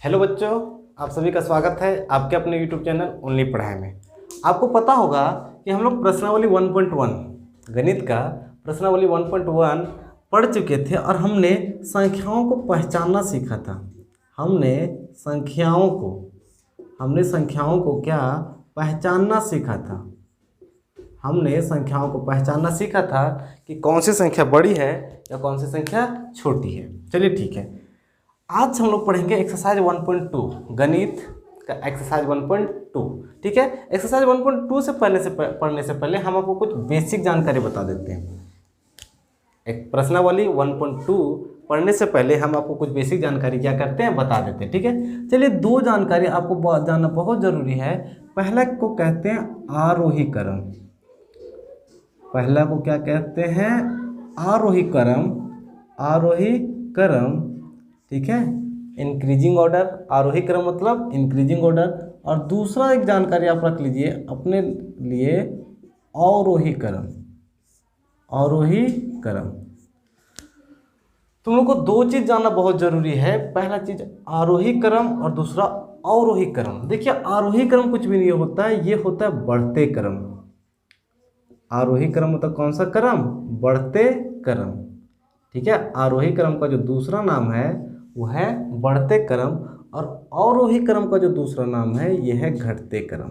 Hello बच्चों, आप सभी का स्वागत है आपके अपने यूट्यूब चैनल ओनली पढ़ाई में। आपको पता होगा कि हम लोग प्रश्नावली 1.1 गणित का प्रश्नावली 1.1 पढ़ चुके थे और हमने संख्याओं को पहचानना सीखा था। हमने संख्याओं को क्या पहचानना सीखा था। हमने संख्याओं को पहचानना सीखा था कि कौन सी संख्या बड़ी है या कौन सी संख्या छोटी है। चलिए ठीक है, आज हम लोग पढ़ेंगे एक्सरसाइज 1.2 गणित का एक्सरसाइज 1.2। ठीक है, एक्सरसाइज 1.2 से पढ़ने से पहले हम आपको कुछ बेसिक जानकारी बता देते हैं। एक प्रश्नावली 1.2 पढ़ने से पहले हम आपको कुछ बेसिक जानकारी क्या करते हैं बता देते हैं। ठीक है, चलिए दो जानकारी आपको जानना बहुत जरूरी है। पहला को कहते हैं आरोही क्रम। पहला को क्या कहते हैं? आरोही क्रम। ठीक है, इंक्रीजिंग ऑर्डर। आरोही क्रम मतलब इंक्रीजिंग ऑर्डर। और दूसरा एक जानकारी आप रख लीजिए अपने लिए, अवरोही क्रम। तुम लोग को दो चीज जानना बहुत जरूरी है। पहला चीज आरोही क्रम और दूसरा अवरोही क्रम। देखिए, आरोही क्रम कुछ भी नहीं होता है, ये होता है बढ़ते क्रम। आरोही क्रम मतलब कौन सा क्रम? बढ़ते क्रम। ठीक है, आरोही क्रम का जो दूसरा नाम है वो है बढ़ते क्रम, और अवरोही क्रम का जो दूसरा नाम है ये है घटते क्रम।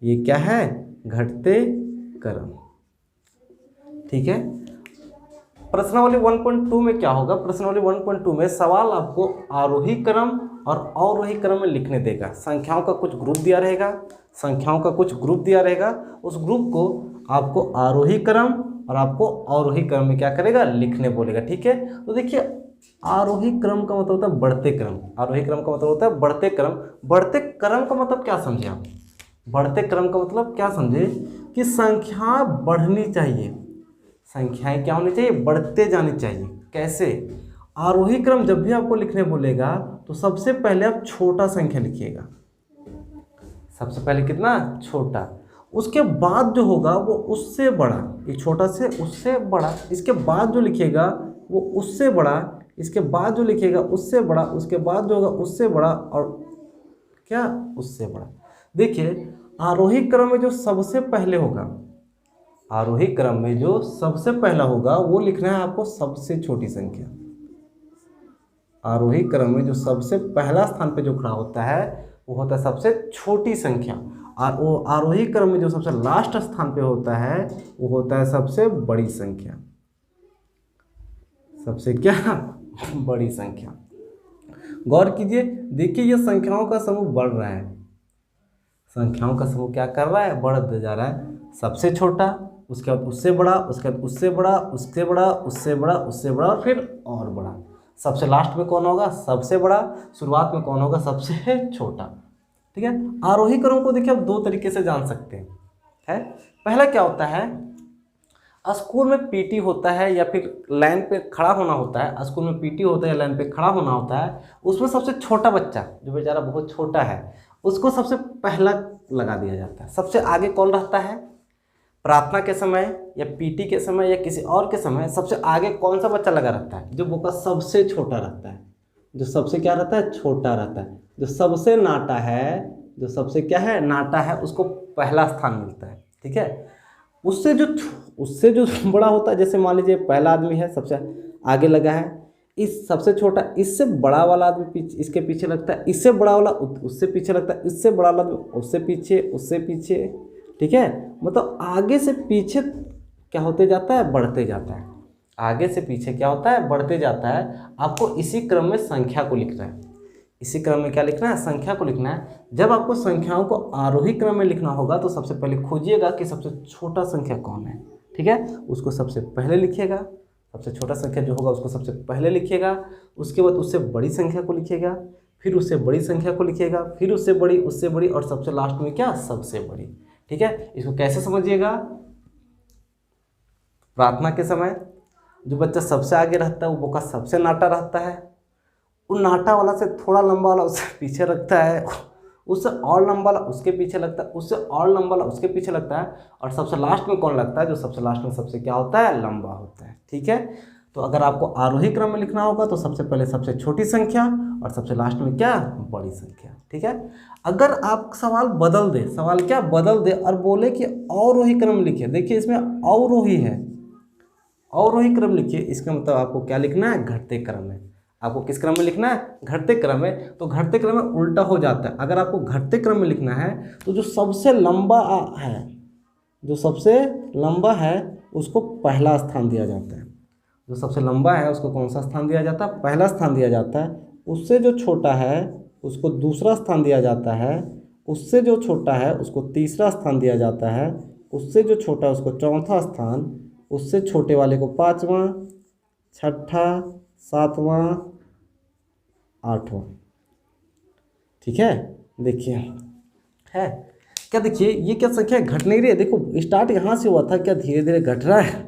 ये क्या है? घटते क्रम। ठीक है, प्रश्नावली 1.2 में क्या होगा? प्रश्नावली 1.2 में सवाल आपको आरोही क्रम और अवरोही क्रम में लिखने देगा। संख्याओं का कुछ ग्रुप दिया रहेगा। उस ग्रुप को आपको आरोही क्रम और आपको अवरोही क्रम में क्या करेगा? लिखने बोलेगा। ठीक है, तो देखिए, आरोही क्रम का मतलब होता है बढ़ते क्रम। आरोही क्रम का मतलब होता है बढ़ते क्रम। बढ़ते क्रम का मतलब क्या समझे आप? बढ़ते क्रम का मतलब क्या समझे? कि संख्या बढ़नी चाहिए। संख्याएं क्या होनी चाहिए? बढ़ते जानी चाहिए। कैसे? आरोही क्रम जब भी आपको लिखने बोलेगा तो सबसे पहले आप छोटा संख्या लिखिएगा। सबसे पहले कितना? छोटा। उसके बाद जो होगा वो उससे बड़ा। ये छोटा से उससे बड़ा। इसके बाद जो लिखिएगा वो उससे बड़ा। इसके बाद जो लिखिएगा उससे बड़ा। उसके बाद जो होगा उससे बड़ा, और क्या? उससे बड़ा। देखिए, आरोही क्रम में जो सबसे पहले होगा, आरोही क्रम में जो सबसे पहला होगा वो लिखना है आपको सबसे छोटी संख्या। आरोही क्रम में जो सबसे पहला स्थान पे जो खड़ा होता है वो होता है सबसे छोटी संख्या, और वो आरोही क्रम में जो सबसे लास्ट स्थान पे होता है वो होता है सबसे बड़ी संख्या। सबसे क्या? बड़ी संख्या। गौर कीजिए, देखिए ये संख्याओं का समूह बढ़ रहा है। संख्याओं का समूह क्या कर रहा है? बढ़ जा रहा है। सबसे छोटा, उसके बाद उससे बड़ा, उसके बाद उससे बड़ा, उससे बड़ा, उससे बड़ा, उससे बड़ा, और फिर और बड़ा। सबसे लास्ट में कौन होगा? सबसे बड़ा। शुरुआत में कौन होगा? सबसे छोटा। ठीक है, आरोही क्रम को देखिए आप दो तरीके से जान सकते हैं। पहला क्या होता है? स्कूल में पीटी होता है या फिर लाइन पे खड़ा होना होता है। स्कूल में पीटी होता है या लाइन पे खड़ा होना होता है। उसमें सबसे छोटा बच्चा जो बेचारा बहुत छोटा है उसको सबसे पहला लगा दिया जाता है। सबसे आगे कौन रहता है? प्रार्थना के समय या पीटी के समय या किसी और के समय सबसे आगे कौन सा बच्चा लगा रहता है? जो बोका सबसे छोटा रहता है। जो सबसे क्या रहता है? छोटा रहता है। जो सबसे नाटा है, जो सबसे क्या है? नाटा है, उसको पहला स्थान मिलता है। ठीक है, उससे जो बड़ा होता है, जैसे मान लीजिए पहला आदमी है सबसे आगे लगा है, इस सबसे छोटा इससे बड़ा वाला आदमी इसके पीछे लगता है, इससे बड़ा वाला उससे पीछे लगता है, इससे बड़ा वाला आदमी उससे पीछे। ठीक है, मतलब आगे से पीछे क्या होते जाता है? बढ़ते जाता है। आगे से पीछे क्या होता है? बढ़ते जाता है। आपको इसी क्रम में संख्या को लिखना है। इसी क्रम में क्या लिखना है? संख्या को लिखना है। जब आपको संख्याओं को आरोही क्रम में लिखना होगा तो सबसे पहले खोजिएगा कि सबसे छोटा संख्या कौन है। ठीक है, उसको सबसे पहले लिखिएगा। सबसे छोटा संख्या जो होगा उसको सबसे पहले लिखिएगा। उसके बाद उससे बड़ी संख्या को लिखिएगा, फिर उससे बड़ी संख्या को लिखिएगा, फिर उससे बड़ी, उससे बड़ी, और सबसे लास्ट में क्या? सबसे बड़ी। ठीक है, इसको कैसे समझिएगा? प्रार्थना के समय जो बच्चा सबसे आगे रहता है वो बोका सबसे नाटा रहता है। उन नाटा वाला से थोड़ा लंबा वाला उससे पीछे रखता है, उससे और लंबा वाला उसके पीछे लगता है, उससे और लंबा वाला उसके पीछे लगता है, और सबसे लास्ट में कौन लगता है? जो सबसे लास्ट में सबसे क्या होता है? लंबा होता है। ठीक है, तो अगर आपको आरोही क्रम में लिखना होगा तो सबसे पहले सबसे छोटी संख्या और सबसे लास्ट में क्या, बड़ी संख्या। ठीक है, अगर आप सवाल बदल दे, सवाल क्या बदल दे और बोले कि अवरोही क्रम लिखिए, देखिए इसमें अवरोही है, अवरोही क्रम लिखिए, इसका मतलब आपको क्या लिखना है, घटते क्रम में। आपको किस क्रम में लिखना है, घटते क्रम में। तो घटते क्रम में उल्टा हो जाता है, अगर आपको घटते क्रम में लिखना है तो जो सबसे लंबा है, जो सबसे लंबा है उसको पहला स्थान दिया जाता है। जो सबसे लंबा है उसको कौन सा स्थान दिया जाता है, पहला स्थान दिया जाता है। उससे जो छोटा है उसको दूसरा स्थान दिया जाता है। उससे जो छोटा है उसको तीसरा स्थान दिया जाता है। उससे जो छोटा है उसको चौथा स्थान, उससे छोटे वाले को पाँचवां, छठा, सातवां, आठवां। ठीक है, देखिए है क्या, देखिए ये क्या संख्या घट नहीं रही है, देखो स्टार्ट यहाँ से हुआ था, क्या धीरे धीरे घट रहा है।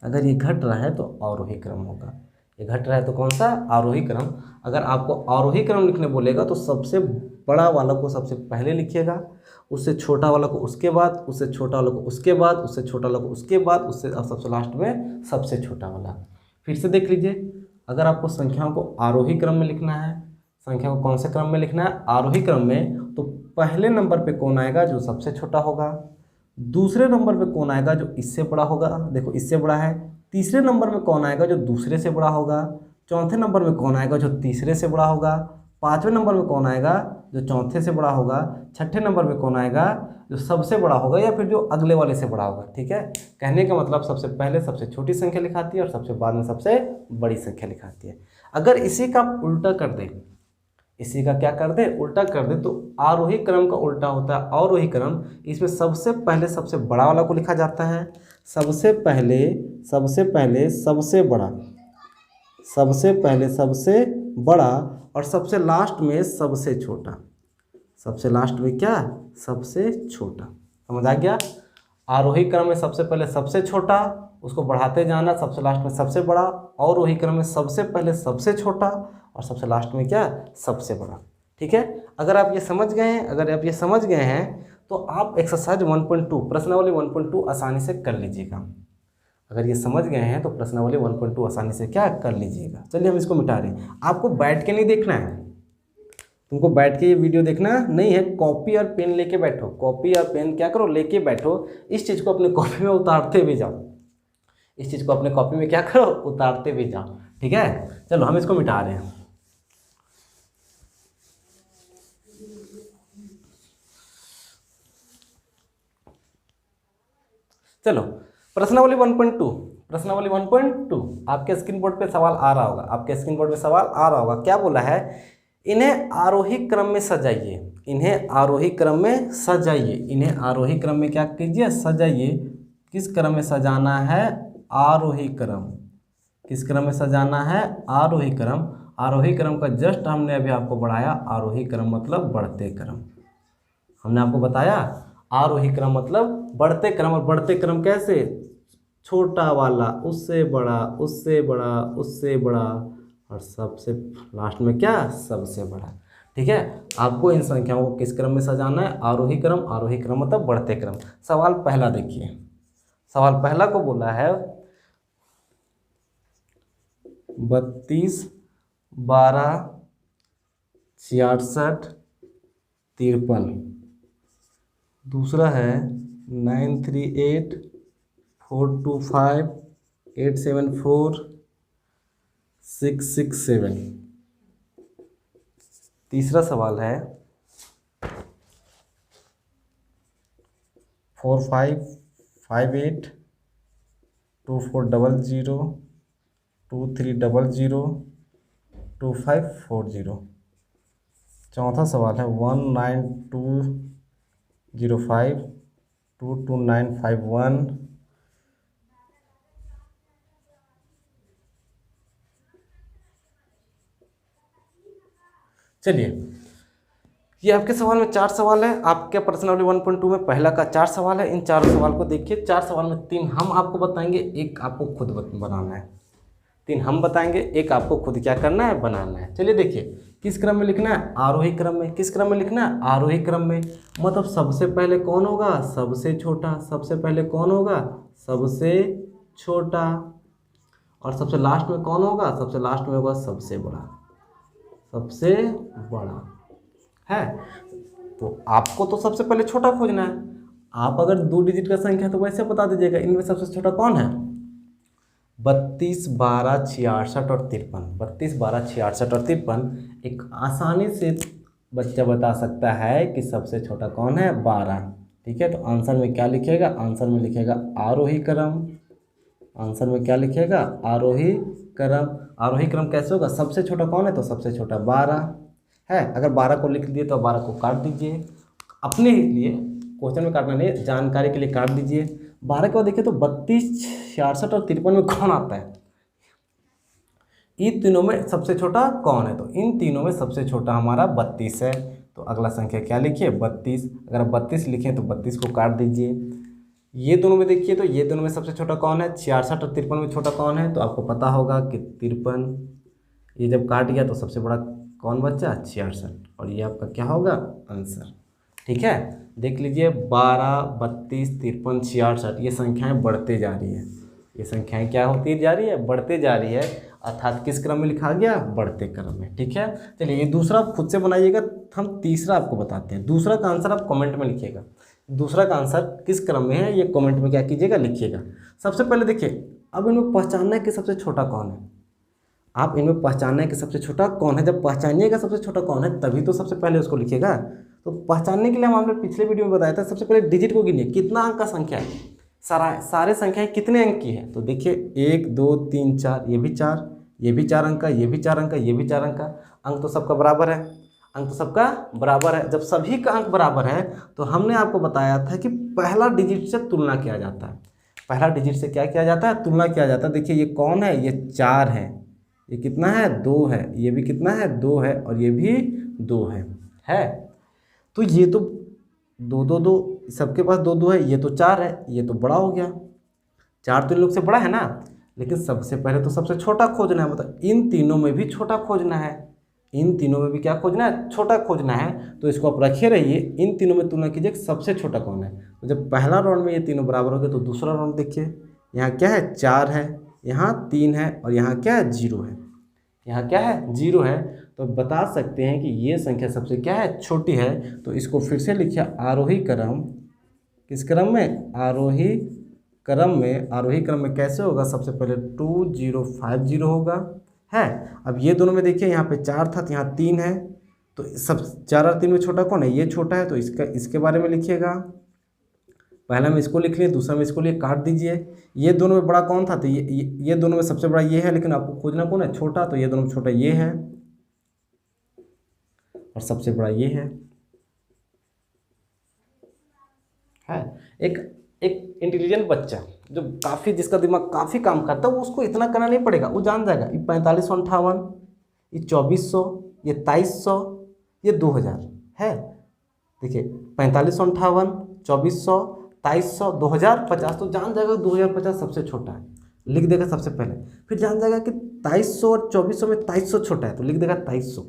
अगर ये घट रहा है तो आरोही क्रम होगा, ये घट रहा है तो कौन सा, आरोही क्रम। अगर आपको आरोही क्रम लिखने बोलेगा तो सबसे बड़ा वाला को सबसे पहले लिखिएगा, उससे छोटा वाला को उसके बाद, उससे छोटा वाला को उसके बाद, उससे छोटा वाला को उसके बाद, उससे और सबसे लास्ट में सबसे छोटा वाला। फिर से देख लीजिए, अगर आपको संख्याओं को आरोही क्रम में लिखना है, संख्या को कौन से क्रम में लिखना है, आरोही क्रम में, तो पहले नंबर पे कौन आएगा, जो सबसे छोटा होगा। दूसरे नंबर पे कौन आएगा, जो इससे बड़ा होगा, देखो इससे बड़ा है। तीसरे नंबर में कौन आएगा, जो दूसरे से बड़ा होगा। चौथे नंबर में कौन आएगा, जो तीसरे से बड़ा होगा। पाँचवें नंबर में कौन आएगा, जो चौथे से बड़ा होगा। छठे नंबर में कौन आएगा, जो सबसे बड़ा होगा या फिर जो अगले वाले से बड़ा होगा। ठीक है, कहने का मतलब सबसे पहले सबसे छोटी संख्या लिखाती है और सबसे बाद में सबसे बड़ी संख्या लिखाती है। अगर इसी का आप उल्टा कर दें, इसी का क्या कर दे, उल्टा कर दे, तो आरोही क्रम का उल्टा होता है अवरोही क्रम। इसमें सबसे पहले सबसे बड़ा वाला को लिखा जाता है, सबसे पहले सबसे बड़ा, सबसे पहले सबसे बड़ा, और सबसे लास्ट में सबसे छोटा। सबसे लास्ट में क्या, सबसे छोटा। समझ आ गया, आरोही क्रम में सबसे पहले सबसे छोटा, उसको बढ़ाते जाना, सबसे लास्ट में सबसे बड़ा। अवरोही क्रम में सबसे पहले सबसे छोटा और सबसे लास्ट में क्या, सबसे बड़ा। ठीक है, अगर आप ये समझ गए हैं, अगर आप ये समझ गए हैं तो आप एक्सरसाइज 1.2 प्रश्नावली 1.2 आसानी से कर लीजिएगा। अगर ये समझ गए हैं तो प्रश्नावली 1.2 आसानी से क्या कर लीजिएगा। चलिए हम इसको मिटा रहे हैं। आपको बैठ के नहीं देखना है, तुमको बैठ के ये वीडियो देखना नहीं है, कॉपी और पेन लेके बैठो, कॉपी और पेन क्या करो, लेके बैठो। इस चीज़ को अपने कॉपी में उतारते हुए जाओ, इस चीज़ को अपने कॉपी में क्या करो, उतारते हुए जाओ। ठीक है, चलो हम इसको मिटा रहे हैं। चलो प्रश्नावली 1.2, प्रश्नावली 1.2 आपके स्क्रीन बोर्ड पे सवाल आ रहा होगा, आपके स्क्रीन बोर्ड पे सवाल आ रहा होगा। क्या बोला है, इन्हें आरोही क्रम में सजाइए, इन्हें आरोही क्रम में सजाइए, इन्हें आरोही क्रम में क्या कीजिए, सजाइए। किस क्रम में सजाना है, आरोही क्रम। किस क्रम में सजाना है, आरोही क्रम। आरोही क्रम का जस्ट हमने अभी आपको बढ़ाया, आरोही क्रम मतलब बढ़ते क्रम। हमने आपको बताया आरोही क्रम मतलब बढ़ते क्रम, और बढ़ते क्रम कैसे, छोटा वाला उससे बड़ा, उससे बड़ा, उससे बड़ा, और सबसे लास्ट में क्या, सबसे बड़ा। ठीक है, आपको इन संख्याओं को किस क्रम में सजाना है, आरोही क्रम। आरोही क्रम मतलब बढ़ते क्रम। सवाल पहला देखिए, सवाल पहला को बोला है 32, 12, 66, 53। दूसरा है 938, 425, 874, 667। तीसरा सवाल है 4558, 2400, 2300, 2540। चौथा सवाल है 19205, 22951। चलिए, ये आपके सवाल में 4 सवाल है। आपके प्रश्नावली 1.2 में पहला का 4 सवाल है। इन 4 सवाल को देखिए, 4 सवाल में 3 हम आपको बताएंगे, एक आपको खुद बनाना है। 3 हम बताएंगे, एक आपको खुद क्या करना है, बनाना है। चलिए देखिए, किस क्रम में लिखना है, आरोही क्रम में। किस क्रम में लिखना है, आरोही क्रम में। मतलब सबसे पहले कौन होगा, सबसे छोटा। सबसे पहले कौन होगा, सबसे छोटा। और सबसे लास्ट में कौन होगा, सबसे लास्ट में होगा सबसे बड़ा। सबसे बड़ा है। तो आपको तो सबसे पहले छोटा खोजना है। आप अगर 2 डिजिट का संख्या है तो वैसे बता दीजिएगा इनमें सबसे छोटा कौन है। 32, 12, 66 और 53। 32, 12, 66 और 53 एक आसानी से बच्चा बता सकता है कि सबसे छोटा कौन है, 12। ठीक है, तो आंसर में क्या लिखेगा, आंसर में लिखेगा आरोही क्रम। आंसर में क्या लिखेगा, आरोही क्रम। आरोही क्रम कैसे होगा, सबसे छोटा कौन है, तो सबसे छोटा 12 है। अगर 12 को लिख दिए तो 12 को काट दीजिए, अपने लिए क्वेश्चन में काटना नहीं, जानकारी के लिए काट दीजिए। 12 के बाद देखिए तो 32, 66 और 53 में कौन आता है, इन तीनों में सबसे छोटा कौन है, तो इन तीनों में सबसे छोटा हमारा 32 है। तो अगला संख्या क्या लिखिए, 32। अगर 32 लिखें तो 32 को काट दीजिए। ये दोनों में देखिए तो ये दोनों में सबसे छोटा कौन है, 66 और 53 में छोटा कौन है, तो आपको पता होगा कि 53। ये जब काट गया तो सबसे बड़ा कौन बचा, 66, और ये आपका क्या होगा आंसर। ठीक है, देख लीजिए 12, 32, 53, 66 ये संख्याएं बढ़ते जा रही है। ये संख्याएं क्या होती जा रही है, बढ़ते जा रही है, अर्थात किस क्रम में लिखा गया, बढ़ते क्रम में। ठीक है, चलिए ये दूसरा आप खुद से बनाइएगा, हम तीसरा आपको बताते हैं। दूसरा का आंसर आप कमेंट में लिखिएगा, दूसरा का आंसर किस क्रम में है ये कमेंट में क्या कीजिएगा, लिखिएगा। सबसे पहले देखिए, अब इनमें पहचानना है कि सबसे छोटा कौन है। आप इनमें पहचानना है कि सबसे छोटा कौन है, जब पहचानिएगा सबसे छोटा कौन है तभी तो सबसे पहले उसको लिखिएगा। तो पहचानने के लिए हमने पिछले वीडियो में बताया था, सबसे पहले डिजिट को गिनिए, कितना अंक का संख्या है, सारे संख्याएं कितने अंक की है। तो देखिए 1, 2, 3, 4, ये भी 4, ये भी 4 अंक का, ये भी 4 अंक का, ये भी 4 अंक का। अंक तो सबका बराबर है, अंक तो सबका बराबर है। जब सभी का अंक बराबर है तो हमने आपको बताया था कि पहला डिजिट से तुलना किया जाता है। पहला डिजिट से क्या किया जाता है, तुलना किया जाता है। देखिए ये कौन है, ये 4 है, ये कितना है, 2 है, ये भी कितना है, 2 है, और ये भी 2 है। तो ये तो 2, 2, 2 सबके पास 2, 2 है, ये तो 4 है, ये तो बड़ा हो गया। 4 तो इन लोग से बड़ा है ना, लेकिन सबसे पहले तो सबसे छोटा खोजना है, मतलब इन तीनों में भी छोटा खोजना है। इन तीनों में भी क्या खोजना है, छोटा खोजना है। तो इसको आप रखे रहिए, इन तीनों में तुलना कीजिए कि सबसे छोटा कौन है। तो जब पहला राउंड में ये तीनों बराबर हो गए तो दूसरा राउंड देखिए, यहाँ क्या है, 4 है, यहाँ 3 है, और यहाँ क्या है, 0 है। यहाँ क्या है, 0 है। तो बता सकते हैं कि ये संख्या सबसे क्या है, छोटी है। तो इसको फिर से लिखिए आरोही क्रम, किस क्रम में, आरोही क्रम में। आरोही क्रम में कैसे होगा, सबसे पहले 2050 होगा है। अब ये दोनों में देखिए, यहाँ पे 4 था तो यहाँ 3 है, तो सब 4 और 3 में छोटा कौन है, ये छोटा है। तो इसके बारे में लिखिएगा, पहला में इसको लिख लिए, दूसरा में इसको लिए काट दीजिए। ये दोनों में बड़ा कौन था, तो ये दोनों में सबसे बड़ा ये है, लेकिन आपको खोजना कौन है, छोटा। तो ये दोनों में छोटा ये है और सबसे बड़ा ये है। एक इंटेलिजेंट बच्चा जो काफ़ी, जिसका दिमाग काफ़ी काम करता है, वो उसको इतना करना नहीं पड़ेगा, वो जान जाएगा। ये 4558, ये 2400, ये 2300, ये 2000 है। देखिए 4558, 2400, 2300, 2050, तो जान जाएगा 2050 सबसे छोटा है, लिख देगा सबसे पहले। फिर जान जाएगा कि 2300 और 2400 में 2300 छोटा है, तो लिख देगा 2300।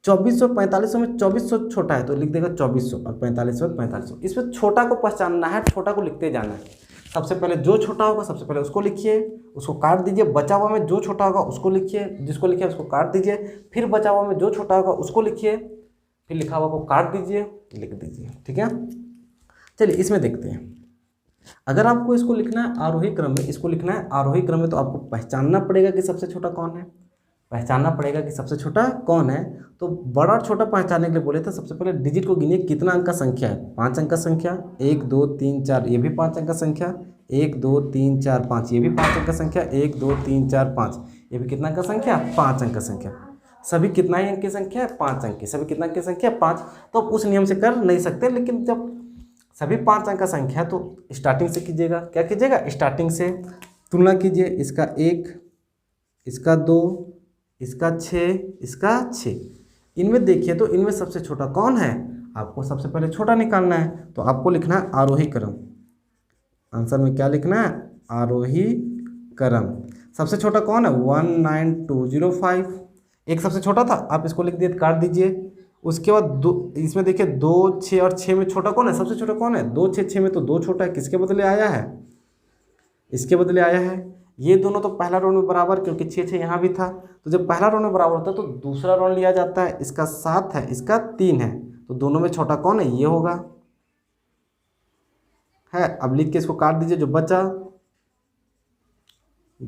2400 4500 में 2400 छोटा है, तो लिख देगा 2400, और 4500 4500। इसमें छोटा को पहचानना है, छोटा को लिखते जाना है। सबसे पहले जो छोटा होगा सबसे पहले उसको लिखिए, उसको काट दीजिए। बचा हुआ में जो छोटा होगा उसको लिखिए, जिसको लिखिए उसको काट दीजिए। फिर बचा हुआ में जो छोटा होगा उसको लिखिए, फिर लिखा हुआ को काट दीजिए, लिख दीजिए। ठीक है, चलिए इसमें देखते हैं। अगर आपको इसको लिखना है आरोही क्रम में, इसको लिखना है आरोही क्रम में, तो आपको पहचानना पड़ेगा कि सबसे छोटा कौन है, पहचानना पड़ेगा कि सबसे छोटा कौन है। तो बड़ा और छोटा पहचानने के लिए बोले थे, सबसे पहले डिजिट को गिनिए, कितना अंक का संख्या है, 5 अंक का संख्या। 1, 2, 3, 4, ये भी 5 अंक का संख्या। 1, 2, 3, 4, 5, ये भी 5 अंक का संख्या। 1, 2, 3, 4, 5, ये भी कितना अंक का संख्या, 5 अंक का संख्या। सभी कितना ही अंक की संख्या है, 5 अंक की। सभी कितना अंक की संख्या, 5। तो उस नियम से कर नहीं सकते, लेकिन जब सभी 5 अंक का संख्या है तो स्टार्टिंग से कीजिएगा। क्या कीजिएगा, स्टार्टिंग से तुलना कीजिए। इसका 1, इसका 2, इसका 6, इसका 6। इनमें देखिए तो इनमें सबसे छोटा कौन है, आपको सबसे पहले छोटा निकालना है। तो आपको लिखना है आरोही क्रम। आंसर में क्या लिखना है, आरोही क्रम। सबसे छोटा कौन है, 19205। एक सबसे छोटा था, आप इसको लिख दिए, काट दीजिए। उसके बाद दो, इसमें देखिए 2, 6 और 6 में छोटा कौन है, सबसे छोटा कौन है, 2, 6, 6 में तो 2 छोटा है, किसके बदले आया है, इसके बदले आया है। ये दोनों तो पहला राउंड में बराबर, क्योंकि 6 6 यहाँ भी था, तो जब पहला राउंड में बराबर होता है तो दूसरा राउंड लिया जाता है। इसका 7 है, इसका 3 है, तो दोनों में छोटा कौन है, ये होगा है। अब लिख के इसको काट दीजिए, जो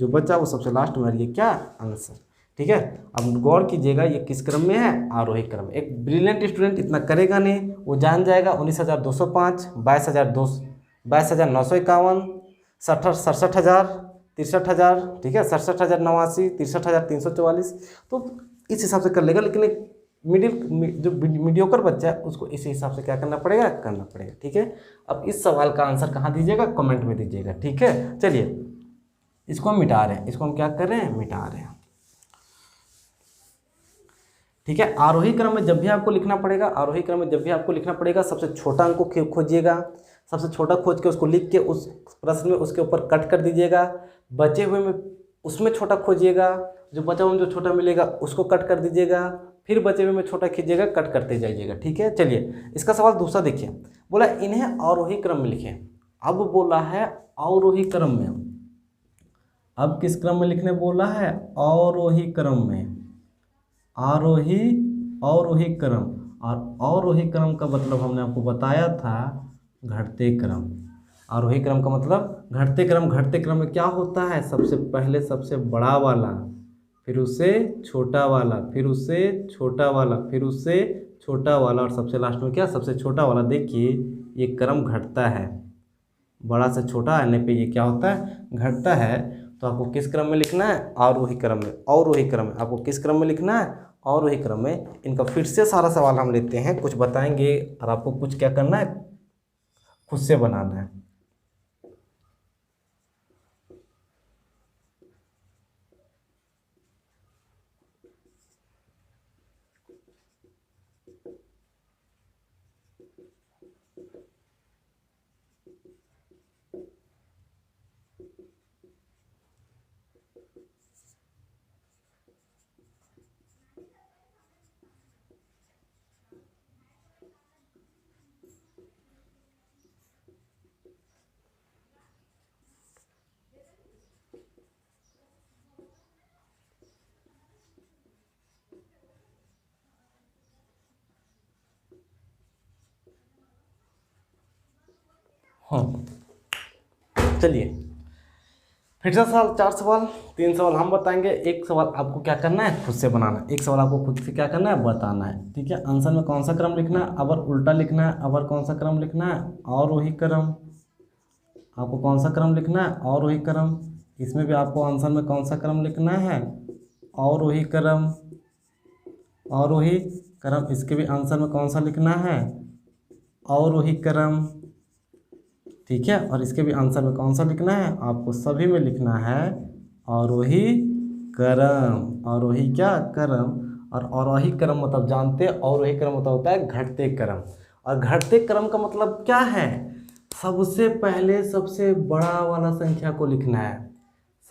बचा वो सबसे लास्ट में, ये क्या आंसर। ठीक है, अब गौर कीजिएगा ये किस क्रम में है, आरोही क्रम में। एक ब्रिलियंट स्टूडेंट इतना करेगा नहीं, वो जान जाएगा 19,205, 22,951, 67,000, 63,000, ठीक है, 67,089, 63,344, तो इस हिसाब से कर लेगा। लेकिन एक जो मीडियोकर बच्चा है उसको इस हिसाब से क्या करना पड़ेगा, ठीक है। अब इस सवाल का आंसर कहाँ दीजिएगा, कमेंट में दीजिएगा। ठीक है, चलिए इसको हम मिटा रहे हैं, इसको हम क्या कर रहे हैं, मिटा रहे हैं। ठीक है, आरोही क्रम में जब भी आपको लिखना पड़ेगा, सबसे छोटा अंक को खोजिएगा, सबसे छोटा खोज के उसको लिख के उस प्रश्न में उसके ऊपर कट कर दीजिएगा। बचे हुए में उसमें छोटा खोजिएगा, जो बचा हुआ में जो छोटा मिलेगा उसको कट कर दीजिएगा, फिर बचे हुए में छोटा खींचिएगा, कट करते जाइएगा। ठीक है, चलिए इसका सवाल दूसरा देखिए, बोला इन्हें अवरोही क्रम में लिखें। अब बोला है अवरोही क्रम में, अब किस क्रम में लिखने बोला है, अवरोही क्रम में, अवरोही क्रम। और अवरोही क्रम का मतलब हमने आपको बताया था घटते क्रम। आरोही क्रम का मतलब घटते क्रम में क्या होता है, सबसे पहले सबसे बड़ा वाला, फिर उससे छोटा वाला, फिर उससे छोटा वाला, फिर उससे छोटा वाला, और सबसे लास्ट में क्या, सबसे छोटा वाला। देखिए ये क्रम घटता है, बड़ा से छोटा आने पे ये क्या होता है, घटता है। तो आपको किस क्रम में लिखना है, अवरोही क्रम में। आपको किस क्रम में लिखना है, अवरोही क्रम में। इनका फिर से सारा सवाल हम लेते हैं, कुछ बताएंगे और आपको कुछ क्या करना है, खुद से बनाना है। हाँ चलिए फिर से सवाल, 4 सवाल, 3 सवाल हम बताएंगे, एक सवाल आपको क्या करना है, खुद से बनाना है। एक सवाल आपको खुद से क्या करना है, बताना है। ठीक है, आंसर में कौन सा क्रम लिखना है, अबर उल्टा लिखना है, अबर कौन सा क्रम लिखना है, अवरोही क्रम। आपको कौन सा क्रम लिखना है, अवरोही क्रम। इसमें भी आपको आंसर में कौन सा क्रम लिखना है, अवरोही क्रम, अवरोही क्रम। इसके भी आंसर में कौन सा लिखना है, अवरोही क्रम। ठीक है, और इसके भी आंसर में कौन सा लिखना है, आपको सभी में लिखना है अवरोही क्रम, अवरोही क्या क्रम। और अवरोही क्रम मतलब जानते हैं, अवरोही क्रम मतलब होता है घटते क्रम। और घटते क्रम का मतलब क्या है, सबसे पहले सबसे बड़ा वाला संख्या को लिखना है,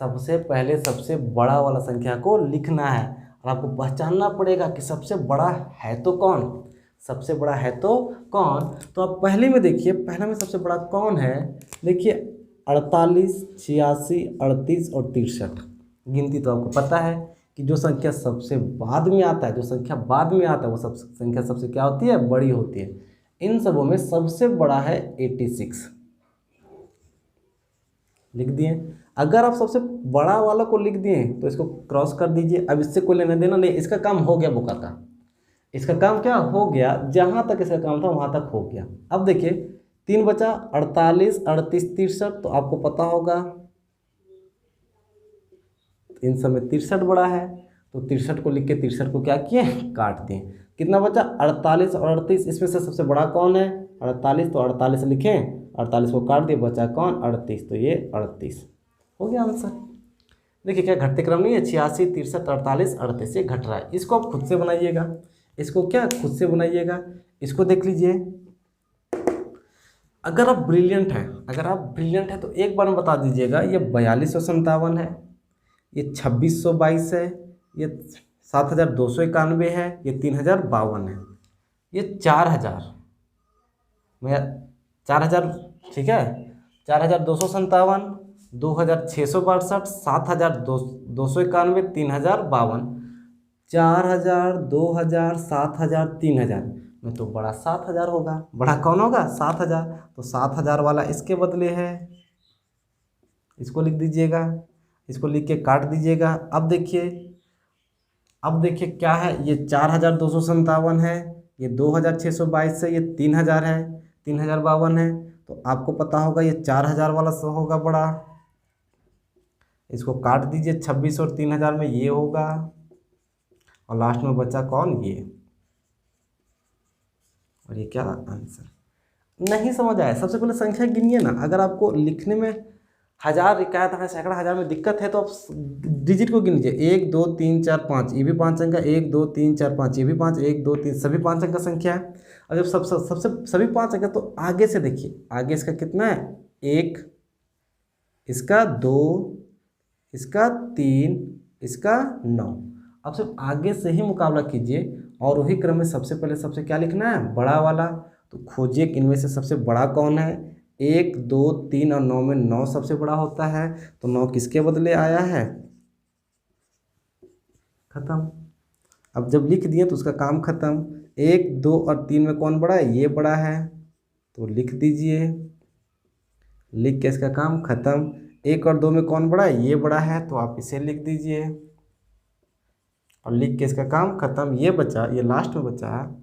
सबसे पहले सबसे बड़ा वाला संख्या को लिखना है। और आपको पहचानना पड़ेगा कि सबसे बड़ा है तो कौन, सबसे बड़ा है तो कौन। तो आप पहले में देखिए, पहले में सबसे बड़ा कौन है, देखिए 48, 86, 38 और 63। गिनती तो आपको पता है कि जो संख्या सबसे बाद में आता है, वो सब संख्या सबसे क्या होती है, बड़ी होती है। इन सबों में सबसे बड़ा है 86, लिख दिए। अगर आप सबसे बड़ा वाला को लिख दिए तो इसको क्रॉस कर दीजिए। अब इससे कोई लेना देना नहीं, इसका काम हो गया बुका का, इसका काम क्या हो गया, जहाँ तक इसका काम था वहाँ तक हो गया। अब देखिए 3 बचा, 48, 38, 63। तो आपको पता होगा इन सब में 63 बड़ा है, तो 63 को लिख के 63 को क्या किए, काट दिए। कितना बचा, 48 और 38। इसमें से सबसे बड़ा कौन है, 48, तो 48 लिखें, 48 को काट दिए, बचा कौन, 38। तो ये 38 हो गया आंसर। देखिए क्या घटते क्रम नहीं है, 86, 63, 48, 38 ये घट रहा है। इसको आप खुद से बनाइएगा, इसको क्या खुद से बनाइएगा। इसको देख लीजिए, अगर आप ब्रिलियंट हैं, तो एक बार में बता दीजिएगा, ये 4257 है, ये 2622 है, ये 7291 है, ये 3052 है, ये 4000, मैं 4000, ठीक है, 4257, 2662, 7291, 3052, 4000, 2000, 7000, 3000 में तो बड़ा 7000 होगा। बड़ा कौन होगा? 7000। तो 7000 वाला इसके बदले है, इसको लिख दीजिएगा, इसको लिख के काट दीजिएगा। अब देखिए क्या है, ये 4257 है, ये 2622 है, ये 3000 है, 3052 है। तो आपको पता होगा ये 4000 वाला होगा बड़ा। इसको काट दीजिए, 26 और 3000 में ये होगा, और लास्ट में बचा कौन? ये। और ये क्या आंसर? नहीं समझ आया? सबसे पहले संख्या गिनिए ना। अगर आपको लिखने में हज़ार, इकायत है, सैकड़ा, हज़ार में दिक्कत है तो आप डिजिट को गिनीजिए। 1 2 3 4 5, ये भी 5 अंक का। 1 2 3 4 5, ये भी 5। 1 2 3, सभी 5 अंक का संख्या है। और जब सबसे सभी 5 अंक है तो आगे से देखिए, आगे इसका कितना है? 1, इसका 2, इसका 3, इसका 9। अब सिर्फ आगे से ही मुकाबला कीजिए, और वही क्रम में सबसे पहले सबसे क्या लिखना है? बड़ा वाला। तो खोजिए कि इनमें से सबसे बड़ा कौन है। 1 2 3 और 9 में 9 सबसे बड़ा होता है, तो 9 किसके बदले आया है? खत्म। अब जब लिख दिए तो उसका काम खत्म। 1 2 और 3 में कौन बड़ा है? ये बड़ा है, तो लिख दीजिए। लिख के इसका काम खत्म। 1 और 2 में कौन बड़ा है? ये बड़ा है, तो आप इसे लिख दीजिए, और लिख के इसका काम खत्म। ये बचा, ये लास्ट में बचा,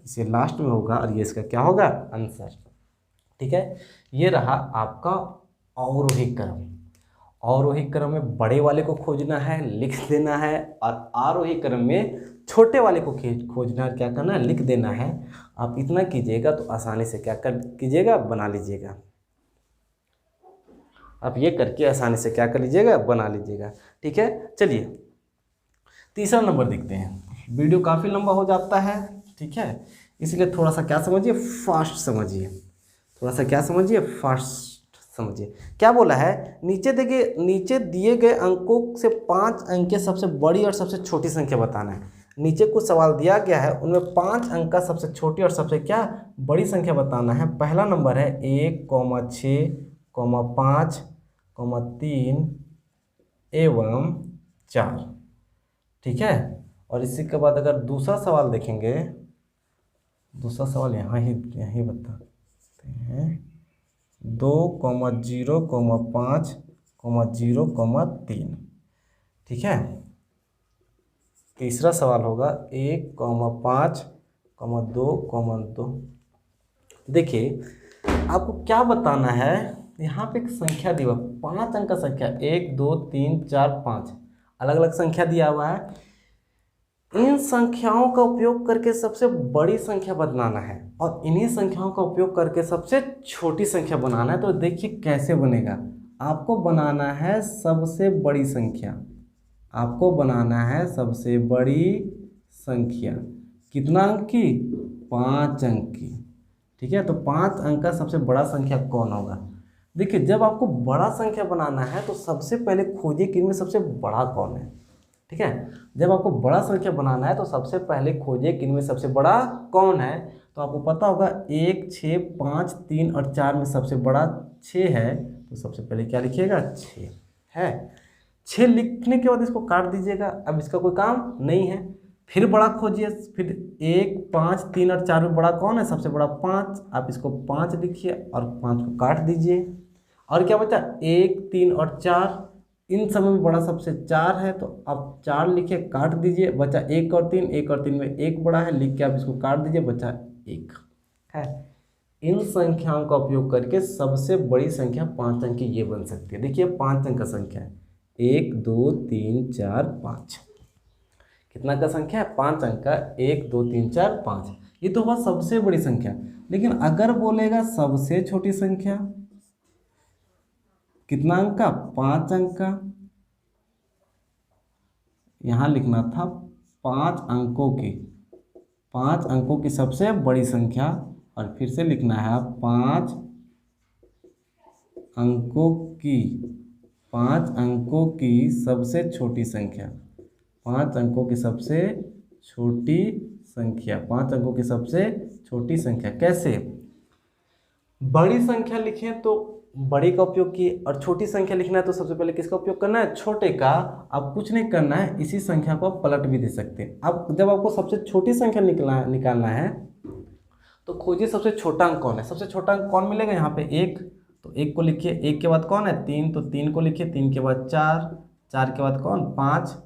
इसे लास्ट में होगा, और ये इसका क्या होगा? आंसर। ठीक है, ये रहा आपका अवरोही क्रम। अवरोही क्रम में बड़े वाले को खोजना है, लिख देना है, और आरोही क्रम में छोटे वाले को खोजना है, क्या करना है? लिख देना है। आप इतना कीजिएगा तो आसानी से क्या कर कीजिएगा? बना लीजिएगा। आप ये करके आसानी से क्या कर लीजिएगा? बना लीजिएगा। ठीक है, चलिए तीसरा नंबर देखते हैं। वीडियो काफ़ी लंबा हो जाता है, ठीक है, इसलिए थोड़ा सा क्या समझिए? फास्ट समझिए। थोड़ा सा क्या समझिए? फास्ट समझिए। क्या बोला है? नीचे देखिए, नीचे दिए गए अंकों से 5 अंक के सबसे बड़ी और सबसे छोटी संख्या बताना है। नीचे कुछ सवाल दिया गया है, उनमें 5 अंक का सबसे छोटी और सबसे क्या बड़ी संख्या बताना है। पहला नंबर है 1, 6, 5, 3 एवं 4। ठीक है, और इसी के बाद अगर दूसरा सवाल देखेंगे, दूसरा सवाल यहीं बताते हैं। 2, 0, 5, 0, 3। ठीक है, तीसरा सवाल होगा 1, 5, 2, 2। देखिए आपको क्या बताना है, यहाँ पे एक संख्या दी हुआ, 5 अंक का संख्या, 1 2 3 4 5 अलग अलग संख्या दिया हुआ है। इन संख्याओं का उपयोग करके सबसे बड़ी संख्या बनाना है, और इन्हीं संख्याओं का उपयोग करके सबसे छोटी संख्या बनाना है। तो देखिए कैसे बनेगा। आपको बनाना है सबसे बड़ी संख्या, आपको बनाना है सबसे बड़ी संख्या। कितना अंक की? 5 अंक की। ठीक है, तो 5 अंक का सबसे बड़ा संख्या कौन होगा? देखिए जब आपको बड़ा संख्या बनाना है तो सबसे पहले खोजिए कि इनमें सबसे बड़ा कौन है। ठीक है, जब आपको बड़ा संख्या बनाना है तो सबसे पहले खोजिए कि इनमें सबसे बड़ा कौन है। तो आपको पता होगा 1, 6, 5, 3 और 4 में सबसे बड़ा 6 है, तो सबसे पहले क्या लिखिएगा? 6 है। 6 लिखने के बाद इसको काट दीजिएगा, अब इसका कोई काम नहीं है। फिर बड़ा खोजिए, फिर 1, 5, 3 और 4 में बड़ा कौन है? सबसे बड़ा 5। आप इसको 5 लिखिए और 5 को काट दीजिए, और क्या बचा? 1, 3 और 4। इन सब में बड़ा सबसे 4 है, तो आप 4 लिखिए, काट दीजिए, बचा 1 और 3। 1 और 3 में 1 बड़ा है, लिख के आप इसको काट दीजिए, बचा 1 है। इन संख्याओं का उपयोग करके सबसे बड़ी संख्या 5 अंक की ये बन सकती है। देखिए 5 अंक का संख्या है, 1 2 3 4 5। कितना का संख्या है? 5 अंक का। 1 2 3 4 5, ये तो हुआ सबसे बड़ी संख्या। लेकिन अगर बोलेगा सबसे छोटी संख्या, कितना अंक का? 5 अंक का। यहाँ लिखना था 5 अंकों की, 5 अंकों की सबसे बड़ी संख्या, और फिर से लिखना है 5 अंकों की, 5 अंकों की सबसे छोटी संख्या, 5 अंकों की सबसे छोटी संख्या, 5 अंकों की सबसे छोटी संख्या। कैसे? बड़ी संख्या लिखें तो बड़ी का उपयोग किए, और छोटी संख्या लिखना है तो सबसे पहले किसका उपयोग करना है, छोटे का। अब कुछ नहीं करना है, इसी संख्या को आप पलट भी दे सकते हैं। अब जब आपको सबसे छोटी संख्या निकालना है तो खोजिए सबसे छोटा अंक कौन है। सबसे छोटा अंक कौन मिलेगा यहाँ पे, एक, तो एक को लिखिए। एक के बाद कौन है, तीन, तो तीन को लिखिए। तीन के बाद चार, चार के बाद कौन, पाँच,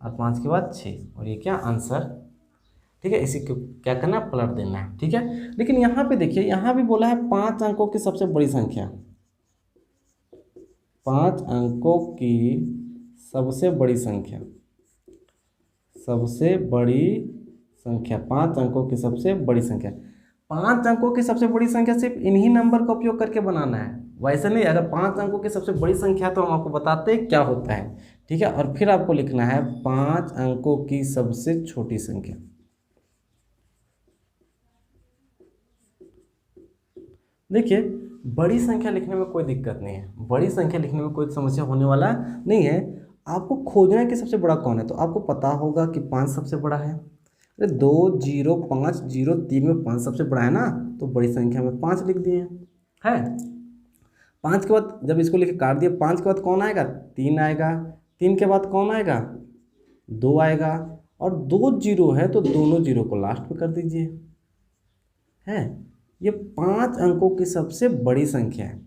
और पाँच के बाद छः, और ये क्या आंसर। ठीक है, इसी को क्या करना है, पलट देना है। ठीक है, लेकिन यहाँ पे देखिए, यहाँ भी बोला है 5 अंकों की सबसे बड़ी संख्या। 5 अंकों की सबसे बड़ी संख्या, सबसे बड़ी संख्या, 5 अंकों की सबसे बड़ी संख्या। 5 अंकों की सबसे बड़ी संख्या सिर्फ इन्हीं नंबर का उपयोग करके बनाना है, वैसे नहीं। अगर 5 अंकों की सबसे बड़ी संख्या तो हम आपको बताते हैं क्या होता है। ठीक है, और फिर आपको लिखना है 5 अंकों की सबसे छोटी संख्या। देखिए, बड़ी संख्या लिखने में कोई दिक्कत नहीं है, बड़ी संख्या लिखने में कोई समस्या होने वाला नहीं है। आपको खोजना है कि सबसे बड़ा कौन है, तो आपको पता होगा कि 5 सबसे बड़ा है। अरे 2 0 5 0 3 में 5 सबसे बड़ा है ना, तो बड़ी संख्या में 5 लिख दिए है। 5 के बाद जब इसको लिख काट दिए, 5 के बाद कौन आएगा, 3 आएगा। 3 के बाद कौन आएगा, 2 आएगा। और 2 जीरो है तो दोनों जीरो को लास्ट में कर दीजिए है। ये 5 अंकों की सबसे बड़ी संख्या है।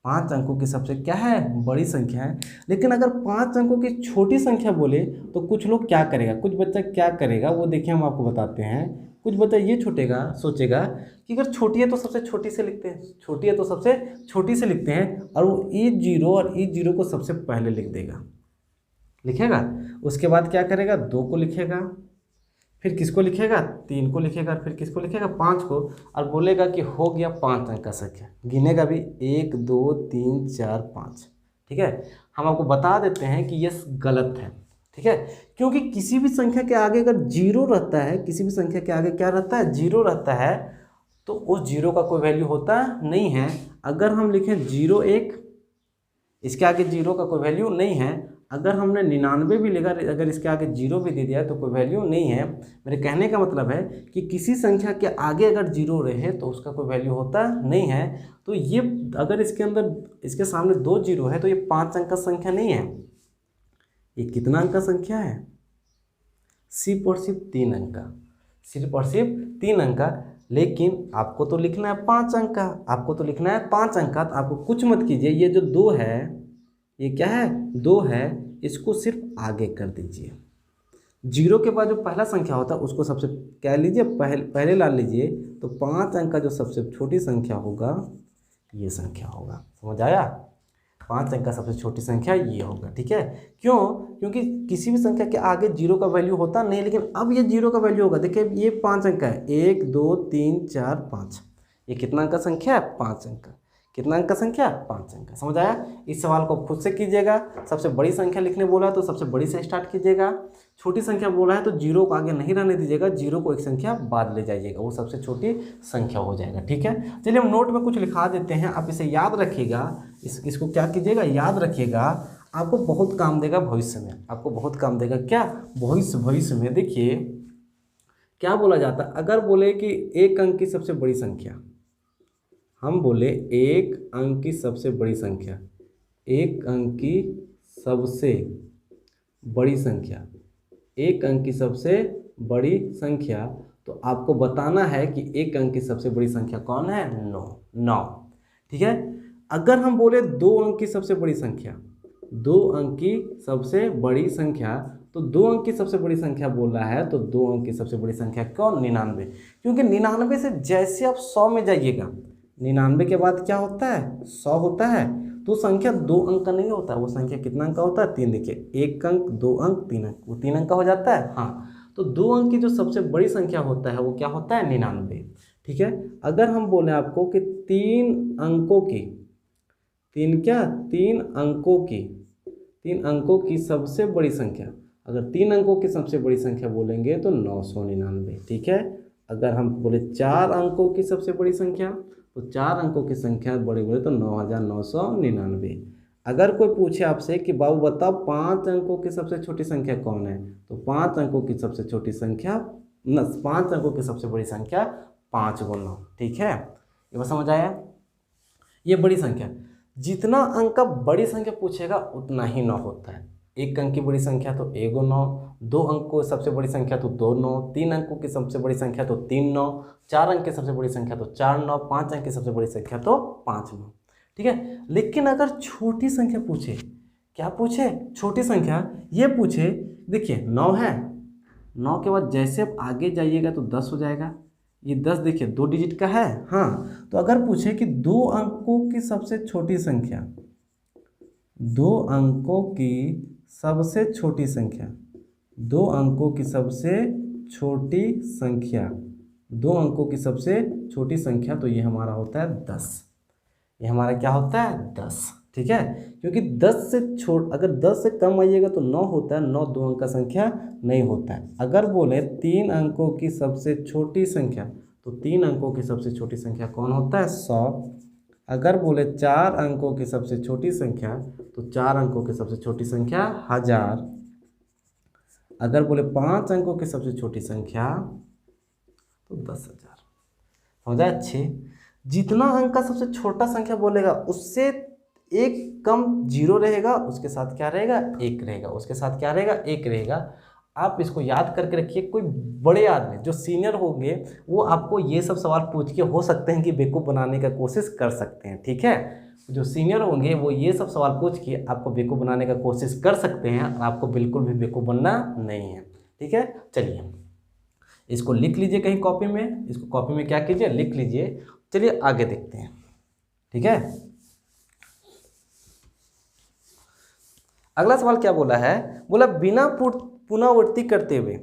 5 अंकों की सबसे क्या है, बड़ी संख्या है। लेकिन अगर 5 अंकों की छोटी संख्या बोले तो कुछ लोग क्या करेगा, कुछ बच्चा क्या करेगा वो देखिए, हम आपको बताते हैं। कुछ बच्चा ये सोचेगा कि अगर छोटी है तो सबसे छोटी से लिखते हैं, छोटी है तो सबसे छोटी से लिखते हैं, और वो E0 और E0 को सबसे पहले लिखेगा। उसके बाद क्या करेगा, 2 को लिखेगा, फिर किसको लिखेगा, 3 को लिखेगा, फिर किसको लिखेगा, 5 को, और बोलेगा कि हो गया 5 अंक का संख्या। गिनेगा भी 1 2 3 4 5। ठीक है, हम आपको बता देते हैं कि ये गलत है। ठीक है, क्योंकि किसी भी संख्या के आगे अगर जीरो रहता है, किसी भी संख्या के आगे क्या रहता है, जीरो रहता है, तो उस जीरो का कोई वैल्यू होता नहीं है। अगर हम लिखें 0 1, इसके आगे जीरो का कोई वैल्यू नहीं है। अगर हमने 99 भी लिखा, अगर इसके आगे जीरो भी दे दिया तो कोई वैल्यू नहीं है। मेरे कहने का मतलब है कि किसी संख्या के आगे अगर जीरो रहे तो उसका कोई वैल्यू होता नहीं है। तो ये अगर इसके अंदर, इसके सामने 2 जीरो है तो ये 5 अंक का संख्या नहीं है। ये कितना अंक का संख्या है, सिर्फ और सिर्फ 3 अंक का, सिर्फ और सिर्फ 3 अंक का। लेकिन आपको तो लिखना है 5 अंक का, आपको तो लिखना है 5 अंक का। तो आपको कुछ मत कीजिए, ये जो 2 है, ये क्या है, 2 है, इसको सिर्फ आगे कर दीजिए। जीरो के बाद जो पहला संख्या होता है उसको सबसे क्या लीजिए, पहले ला लीजिए। तो 5 अंक का जो सबसे छोटी संख्या होगा ये संख्या होगा। समझ आया, 5 अंक का सबसे छोटी संख्या ये होगा। ठीक है, क्यों, क्योंकि किसी भी संख्या के आगे जीरो का वैल्यू होता नहीं, लेकिन अब ये जीरो का वैल्यू होगा। देखिए ये 5 अंक का है, 1 2 3 4 5। ये कितना अंक का संख्या है, 5 अंक का। कितना अंक का संख्या, 5 अंक का। समझ आया, इस सवाल को खुद से कीजिएगा। सबसे बड़ी संख्या लिखने बोला है तो सबसे बड़ी से स्टार्ट कीजिएगा। छोटी संख्या बोला है तो जीरो को आगे नहीं रहने दीजिएगा, जीरो को एक संख्या बाद ले जाइएगा, वो सबसे छोटी संख्या हो जाएगा। ठीक है, चलिए हम नोट में कुछ लिखा देते हैं, आप इसे याद रखिएगा। इसको क्या कीजिएगा, याद रखिएगा, आपको बहुत काम देगा भविष्य में, आपको बहुत काम देगा। क्या, भविष्य में। देखिए क्या बोला जाता है, अगर बोले कि एक अंक की सबसे बड़ी संख्या, हम बोले एक अंक की सबसे बड़ी संख्या, एक अंक की सबसे बड़ी संख्या, एक अंक की सबसे बड़ी संख्या, तो आपको बताना है कि एक अंक की सबसे बड़ी संख्या कौन है, 9। ठीक है, अगर हम बोले 2 अंक की सबसे बड़ी संख्या, 2 अंक की सबसे बड़ी संख्या, तो 2 अंक की सबसे बड़ी संख्या बोल रहा है, तो 2 अंक की सबसे बड़ी संख्या कौन, 99। क्योंकि 99 से जैसे आप 100 में जाइएगा, 99 के बाद क्या होता है, 100 होता है। तो संख्या 2 अंक का नहीं होता, वो संख्या कितना अंक का होता है, 3। देखिए 1 अंक 2 अंक 3 अंक, वो 3 अंक का हो जाता है। हाँ, तो 2 अंक की जो सबसे बड़ी संख्या होता है वो क्या होता है, 99। ठीक है, अगर हम बोले आपको कि 3 अंकों की, 3 अंकों की सबसे बड़ी संख्या, अगर 3 अंकों की सबसे बड़ी संख्या बोलेंगे तो 999। ठीक है, अगर हम बोले 4 अंकों की सबसे बड़ी संख्या, तो 4 अंकों की संख्या बड़ी बोले तो 9999। अगर कोई पूछे आपसे कि बाबू बताओ 5 अंकों की सबसे छोटी संख्या कौन है, तो 5 अंकों की सबसे छोटी संख्या 5 अंकों की सबसे बड़ी संख्या 5 × 9। ठीक है, ये बात समझ आया, ये बड़ी संख्या। जितना अंक का बड़ी संख्या पूछेगा उतना ही 9 होता है। 1 अंक की बड़ी संख्या तो 1 9, 2 अंक की सबसे बड़ी संख्या तो 2 9, 3 अंकों की सबसे बड़ी संख्या तो 3 9, 4 अंक की सबसे बड़ी संख्या तो 4 9, 5 अंक की सबसे बड़ी संख्या तो 5 9। ठीक है, लेकिन अगर छोटी संख्या पूछे, क्या पूछे, छोटी संख्या, ये पूछे, देखिए 9 है, 9 के बाद जैसे आप आगे जाइएगा तो 10 हो जाएगा। ये 10 देखिए 2 डिजिट का है। हाँ, तो अगर पूछे कि 2 अंकों की सबसे छोटी संख्या, 2 अंकों की सबसे छोटी संख्या, 2 अंकों की सबसे छोटी संख्या, 2 अंकों की सबसे छोटी संख्या, तो ये हमारा होता है 10। ये हमारा क्या होता है 10। ठीक है, क्योंकि 10 से अगर 10 से कम आइएगा तो 9 होता है, 9 2 अंक का संख्या नहीं होता है। अगर बोले 3 अंकों की सबसे छोटी संख्या, तो 3 अंकों की सबसे छोटी संख्या कौन होता है 100। अगर बोले 4 अंकों की सबसे छोटी संख्या, तो 4 अंकों की सबसे छोटी संख्या 1000। अगर बोले 5 अंकों की सबसे छोटी संख्या तो 10,000। समझा अच्छे। जितना अंक का सबसे छोटा संख्या बोलेगा उससे एक कम 0 रहेगा, उसके साथ क्या रहेगा 1 रहेगा, उसके साथ क्या रहेगा 1 रहेगा। आप इसको याद करके रखिए। कोई बड़े आदमी जो सीनियर होंगे वो आपको ये सब सवाल पूछ के हो सकते हैं कि बेवकूफ़ बनाने का कोशिश कर सकते हैं। ठीक है, जो सीनियर होंगे वो ये सब सवाल पूछ के आपको बेवकूफ़ बनाने का कोशिश कर सकते हैं, और आपको बिल्कुल भी बेवकूफ़ बनना नहीं है। ठीक है, चलिए इसको लिख लीजिए कहीं कॉपी में, इसको कॉपी में क्या कीजिए लिख लीजिए। चलिए आगे देखते हैं। ठीक है, अगला सवाल क्या बोला है, बोला बिना पुनरावृत्ति करते हुए,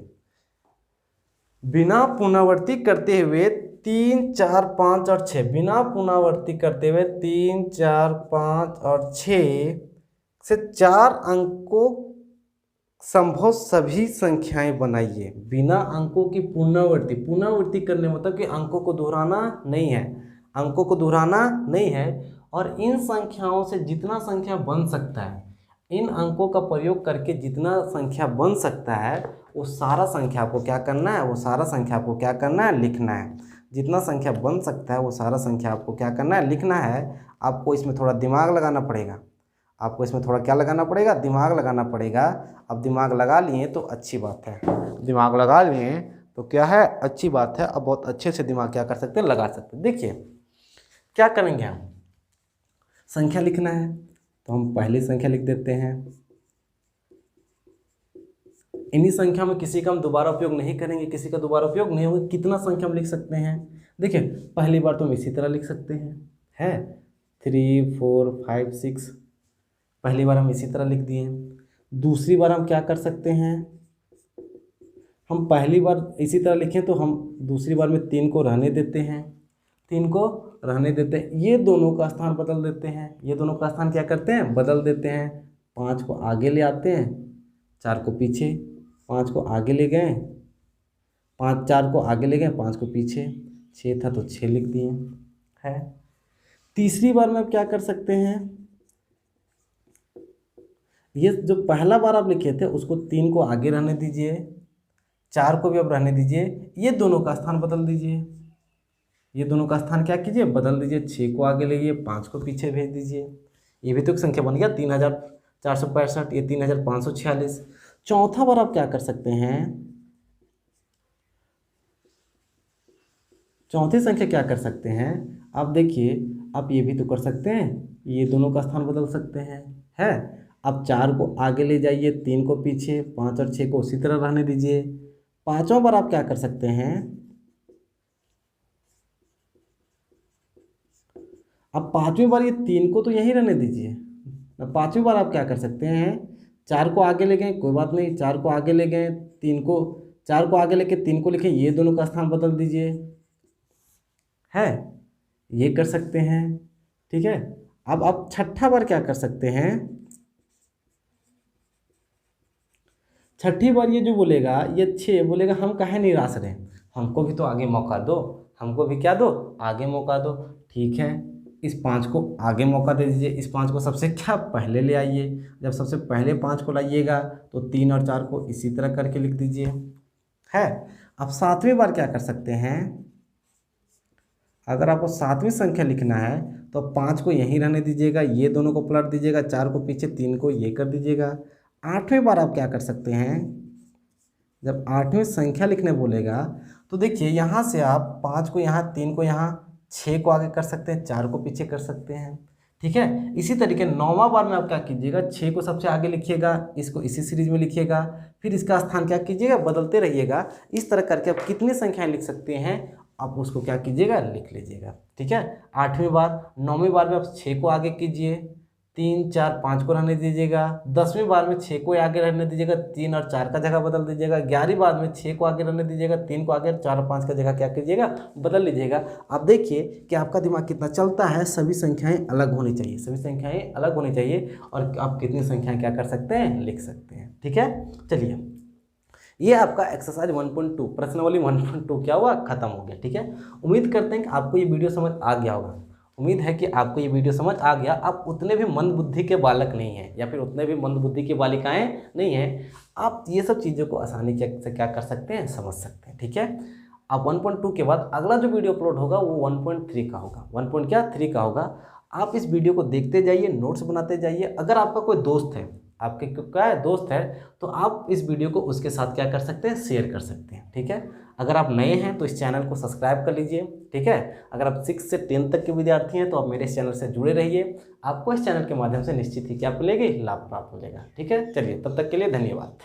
बिना पुनरावृत्ति करते हुए 3 4 5 और 6, बिना पुनरावृत्ति करते हुए 3 4 5 और 6 से 4 अंकों संभव सभी संख्याएं बनाइए। बिना अंकों की पुनरावृत्ति, पुनरावृत्ति करने मतलब कि अंकों को दोहराना नहीं है, अंकों को दोहराना नहीं है। और इन संख्याओं से जितना संख्या बन सकता है, इन अंकों का प्रयोग करके जितना संख्या बन सकता है वो सारा संख्या आपको क्या करना है, वो सारा संख्या आपको क्या करना है लिखना है। जितना संख्या बन सकता है वो सारा संख्या आपको क्या करना है लिखना है। आपको इसमें थोड़ा दिमाग लगाना पड़ेगा, आपको इसमें थोड़ा क्या लगाना पड़ेगा, दिमाग लगाना पड़ेगा। अब दिमाग लगा लिए तो अच्छी बात है, दिमाग लगा लिए तो क्या है अच्छी बात है। अब बहुत अच्छे से दिमाग क्या कर सकते हैं, लगा सकते हैं। देखिए क्या करेंगे, हम संख्या लिखना है तो हम पहली संख्या लिख देते हैं। इन्हीं संख्या में किसी का हम दोबारा उपयोग नहीं करेंगे, किसी का दोबारा उपयोग नहीं होगा। कितना संख्या हम लिख सकते हैं, देखिए पहली बार तो हम इसी तरह लिख सकते हैं, है 3 4 5 6, पहली बार हम इसी तरह लिख दिए। दूसरी बार हम क्या कर सकते हैं, हम पहली बार इसी तरह लिखें तो हम दूसरी बार में 3 को रहने देते हैं, 3 को रहने देते हैं, ये दोनों का स्थान बदल देते हैं, ये दोनों का स्थान क्या करते हैं बदल देते हैं। 5 को आगे ले आते हैं, 4 को पीछे, 5 को आगे ले गए, 4 को आगे ले गए, 5 को पीछे, 6 था तो 6 लिख दिए है। तीसरी बार में क्या कर सकते हैं, ये जो पहला बार आप लिखे थे उसको 3 को आगे रहने दीजिए, 4 को भी अब रहने दीजिए, ये दोनों का स्थान बदल दीजिए, ये दोनों का स्थान क्या कीजिए बदल दीजिए। 6 को आगे ले 5 को पीछे भेज दीजिए, ये भी तो एक संख्या बन गया 3465, ये 3546। चौथा बार आप क्या कर सकते हैं, चौथी संख्या क्या कर सकते हैं, आप देखिए आप ये भी तो कर सकते हैं, ये दोनों का स्थान बदल सकते हैं है। अब 4 को आगे ले जाइए, 3 को पीछे, 5 और 6 को उसी तरह रहने दीजिए। पांचवा बार आप क्या कर सकते हैं, अब पांचवी बार ये 3 को तो यहीं रहने दीजिए। पांचवी बार आप क्या कर सकते हैं, 4 को आगे ले गए, कोई बात नहीं, 4 को आगे ले गए, 3 को, 4 को आगे लेके 3 को लिखे, ये दोनों का स्थान बदल दीजिए है, ये कर सकते हैं। ठीक है, अब आप छठा बार क्या कर सकते हैं, छठी बार ये जो बोलेगा, ये 6 बोलेगा हम काहे निराश रहे, हमको भी तो आगे मौका दो, हमको भी क्या दो आगे मौका दो। ठीक है, इस 5 को आगे मौका दे दीजिए, इस 5 को सबसे क्या पहले ले आइए। जब सबसे पहले 5 को लाइएगा तो 3 और 4 को इसी तरह करके लिख दीजिए है। अब सातवीं बार क्या कर सकते हैं, अगर आपको सातवीं संख्या लिखना है तो तो 5 को यहीं रहने दीजिएगा, ये दोनों को पलट दीजिएगा, 4 को पीछे, 3 को ये कर दीजिएगा। 8वें बार आप क्या कर सकते हैं, जब 8वें संख्या लिखने बोलेगा तो देखिए यहाँ से आप 5 को यहाँ, 3 को यहाँ, 6 को आगे कर सकते हैं, 4 को पीछे कर सकते हैं। ठीक है, इसी तरीके 9वां बार में आप क्या कीजिएगा, 6 को सबसे आगे लिखिएगा, इसको इसी सीरीज में लिखिएगा, फिर इसका स्थान क्या कीजिएगा, बदलते रहिएगा। इस तरह करके आप कितनी संख्याएं लिख सकते हैं, आप उसको क्या कीजिएगा, लिख लीजिएगा। ठीक है, 8वीं बार, 9वीं बार में आप 6 को आगे कीजिए, 3, 4, 5 को रहने दीजिएगा। 10वीं बार में 6 को आगे रहने दीजिएगा, 3 और 4 का जगह बदल दीजिएगा। 11वीं बार में 6 को आगे रहने दीजिएगा, 3 को आगे, 4 और 5 का जगह क्या कीजिएगा, बदल लीजिएगा। आप देखिए कि आपका दिमाग कितना चलता है, सभी संख्याएं अलग होनी चाहिए, सभी संख्याएं अलग होनी चाहिए, और आप कितनी संख्याएं क्या कर सकते हैं, लिख सकते हैं। ठीक है, चलिए ये आपका एक्सरसाइज 1.2 प्रश्नावली 1.2 क्या हुआ, खत्म हो गया। ठीक है, उम्मीद करते हैं कि आपको ये वीडियो समझ आ गया होगा। उम्मीद है कि आपको ये वीडियो समझ आ गया। आप उतने भी मंद बुद्धि के बालक नहीं हैं, या फिर उतने भी मंद बुद्धि की बालिकाएं नहीं हैं। आप ये सब चीज़ों को आसानी से क्या कर सकते हैं, समझ सकते हैं। ठीक है, आप 1.2 के बाद अगला जो वीडियो अपलोड होगा वो 1.3 का होगा, 1.3 का होगा। आप इस वीडियो को देखते जाइए, नोट्स बनाते जाइए। अगर आपका कोई दोस्त है, आपके क्या है, दोस्त है, तो आप इस वीडियो को उसके साथ क्या कर सकते हैं, शेयर कर सकते हैं। ठीक है, अगर आप नए हैं तो इस चैनल को सब्सक्राइब कर लीजिए। ठीक है, अगर आप 6 से 10 तक के विद्यार्थी हैं तो आप मेरे इस चैनल से जुड़े रहिए। आपको इस चैनल के माध्यम से निश्चित ही क्या मिलेगी, लाभ प्राप्त हो जाएगा। ठीक है, चलिए तब तक के लिए धन्यवाद।